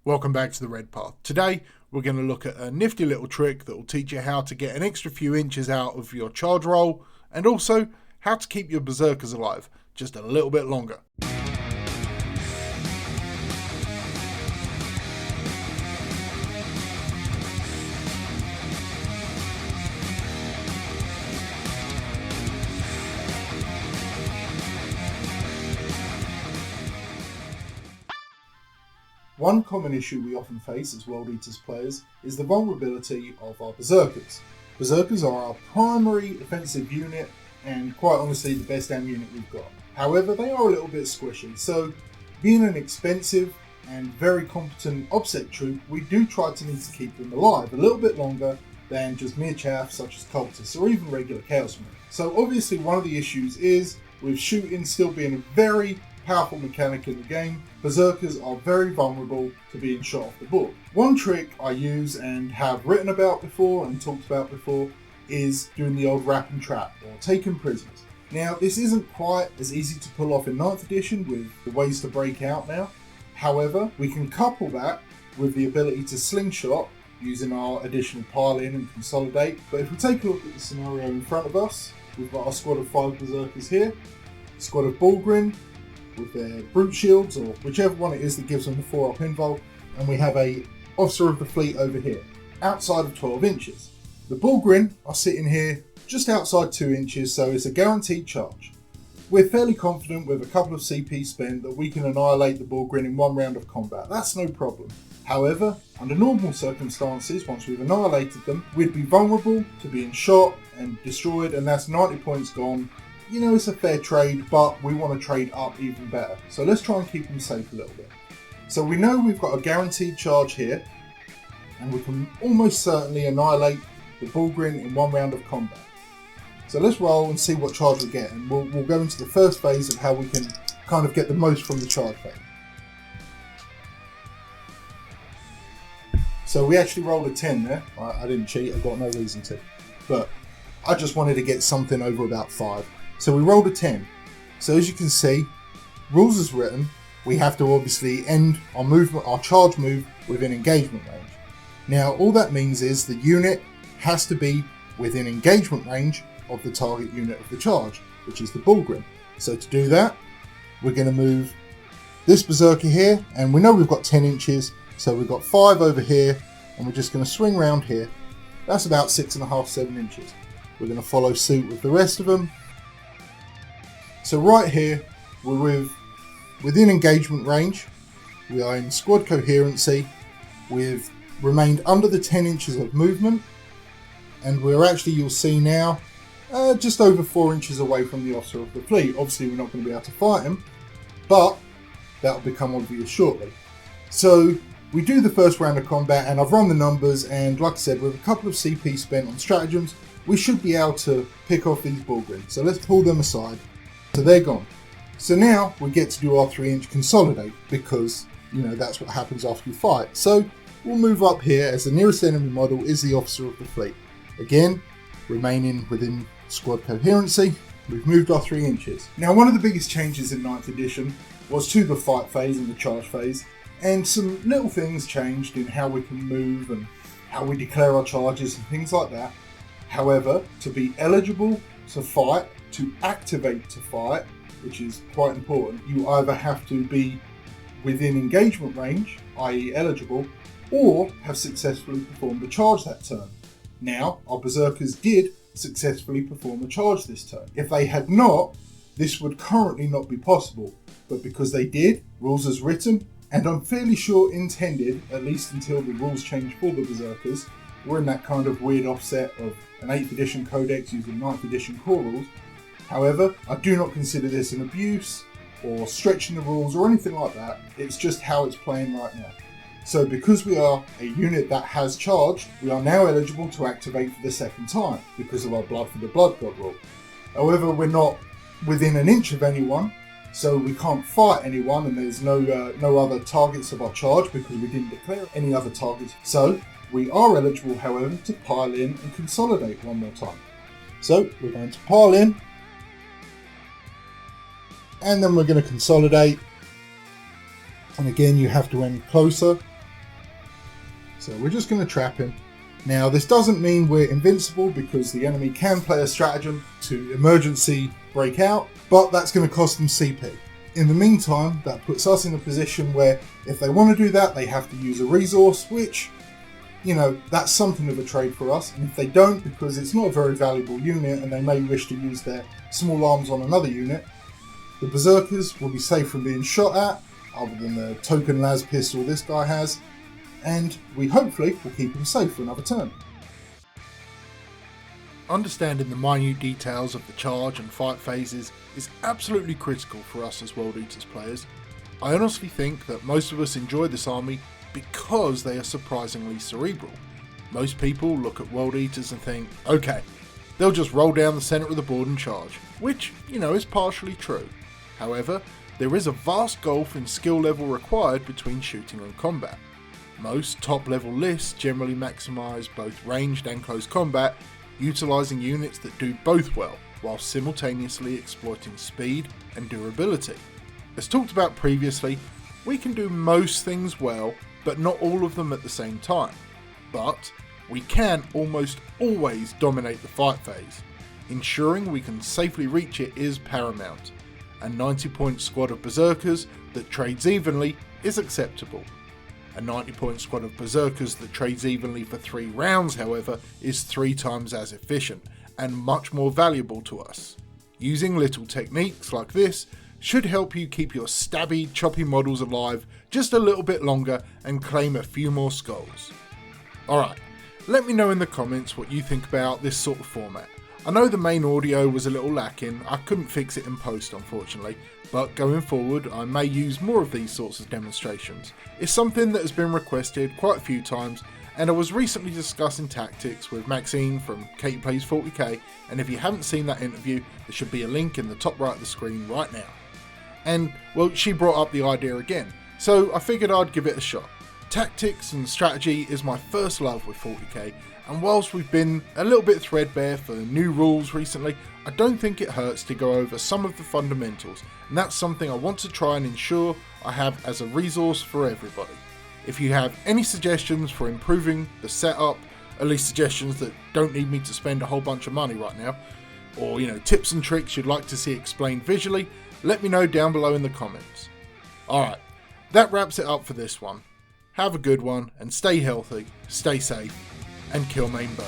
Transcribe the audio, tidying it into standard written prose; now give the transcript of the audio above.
Welcome back to the Red Path. Today we're going to look at a nifty little trick that will teach you how to get an extra few inches out of your charge roll and also how to keep your berserkers alive just a little bit longer. One common issue we often face as World Eaters players is the vulnerability of our berserkers. Berserkers are our primary offensive unit and quite honestly the best AM unit we've got. However, they are a little bit squishy, so being an expensive and very competent OBSEC troop, we do try to need to keep them alive a little bit longer than just mere chaff such as cultists or even regular Chaos Marines. So obviously one of the issues is with shooting still being a very powerful mechanic in the game, berserkers are very vulnerable to being shot off the board. One trick I use and have written about before and talked about before is doing the old wrap and trap or taking prisoners. Now this isn't quite as easy to pull off in 9th edition with the ways to break out now. However, we can couple that with the ability to slingshot using our additional pile in and consolidate. But if we take a look at the scenario in front of us, we've got our squad of 5 berserkers here, squad of Bullgrin with their brute shields or whichever one it is that gives them the 4-up invul, and we have a officer of the fleet over here outside of 12 inches. The Bullgrin are sitting here just outside 2 inches, so it's a guaranteed charge. We're fairly confident with a couple of CP spent that we can annihilate the Bullgrin in one round of combat. That's no problem. However, under normal circumstances, once we've annihilated them, we'd be vulnerable to being shot and destroyed, and that's 90 points gone. You know, it's a fair trade, but we want to trade up even better. So let's try and keep them safe a little bit. So we know we've got a guaranteed charge here, and we can almost certainly annihilate the Bullgrin in one round of combat. So let's roll and see what charge we get, and we'll go into the first phase of how we can kind of get the most from the charge phase. So we actually rolled a 10 there. I didn't cheat, I've got no reason to. But I just wanted to get something over about 5. So we rolled a 10. So as you can see, rules as written, we have to obviously end our movement, our charge move within engagement range. Now all that means is the unit has to be within engagement range of the target unit of the charge, which is the Bullgrin. So to do that, we're going to move this berserker here, and we know we've got 10 inches, so we've got 5 over here, and we're just going to swing around here. That's about 6.5, 7 inches. We're going to follow suit with the rest of them. So right here, we're within engagement range. We are in squad coherency. We've remained under the 10 inches of movement, and we're actually, you'll see now, just over 4 inches away from the officer of the fleet. Obviously, we're not going to be able to fight him, but that'll become obvious shortly. So we do the first round of combat, and I've run the numbers, and like I said, with a couple of CP spent on stratagems, we should be able to pick off these Bullgrin. So let's pull them aside. So they're gone. So now we get to do our 3-inch consolidate, because you know that's what happens after you fight. So we'll move up here as the nearest enemy model is the officer of the fleet. Again, remaining within squad coherency, we've moved our 3 inches. Now one of the biggest changes in 9th edition was to the fight phase and the charge phase, and some little things changed in how we can move and how we declare our charges and things like that. However, to be eligible to fight, to activate to fight, which is quite important, you either have to be within engagement range, i.e. eligible, or have successfully performed a charge that turn. Now, our berserkers did successfully perform a charge this turn. If they had not, this would currently not be possible, but because they did, rules as written, and I'm fairly sure intended, at least until the rules change for the berserkers, we're in that kind of weird offset of an 8th edition codex using 9th edition core rules. However, I do not consider this an abuse or stretching the rules or anything like that. It's just how it's playing right now. So because we are a unit that has charged, we are now eligible to activate for the second time because of our Blood for the Blood God rule. However, we're not within an inch of anyone, so we can't fight anyone, and there's no other targets of our charge because we didn't declare any other targets. So we are eligible, however, to pile in and consolidate one more time. So we're going to pile in, and then we're going to consolidate. And again, you have to end closer So we're just going to trap him. Now, this doesn't mean we're invincible, because the enemy can play a stratagem to emergency break out, but that's going to cost them CP. In the meantime, that puts us in a position where if they want to do that, they have to use a resource, which, you know, that's something of a trade for us. And if they don't, because it's not a very valuable unit and they may wish to use their small arms on another unit, the Berserkers will be safe from being shot at, other than the token las pistol this guy has, and we hopefully will keep him safe for another turn. Understanding the minute details of the charge and fight phases is absolutely critical for us as World Eaters players. I honestly think that most of us enjoy this army because they are surprisingly cerebral. Most people look at World Eaters and think, okay, they'll just roll down the centre of the board and charge, which, you know, is partially true. However, there is a vast gulf in skill level required between shooting and combat. Most top level lists generally maximise both ranged and close combat, utilising units that do both well, while simultaneously exploiting speed and durability. As talked about previously, we can do most things well, but not all of them at the same time. But we can almost always dominate the fight phase. Ensuring we can safely reach it is paramount. A 90-point squad of Berserkers that trades evenly is acceptable. A 90-point squad of Berserkers that trades evenly for 3 rounds, however, is 3 times as efficient and much more valuable to us. Using little techniques like this should help you keep your stabby, choppy models alive just a little bit longer and claim a few more skulls. Alright, let me know in the comments what you think about this sort of format. I know the main audio was a little lacking, I couldn't fix it in post unfortunately, but going forward I may use more of these sorts of demonstrations. It's something that has been requested quite a few times, and I was recently discussing tactics with Maxine from Katie Plays 40k, and if you haven't seen that interview, there should be a link in the top right of the screen right now. And, well, she brought up the idea again, so I figured I'd give it a shot. Tactics and strategy is my first love with 40k, and whilst we've been a little bit threadbare for new rules recently, I don't think it hurts to go over some of the fundamentals, and that's something I want to try and ensure I have as a resource for everybody. If you have any suggestions for improving the setup, at least suggestions that don't need me to spend a whole bunch of money right now, or, you know, tips and tricks you'd like to see explained visually, let me know down below in the comments. Alright, that wraps it up for this one. Have a good one, and stay healthy, stay safe, and kill main burn.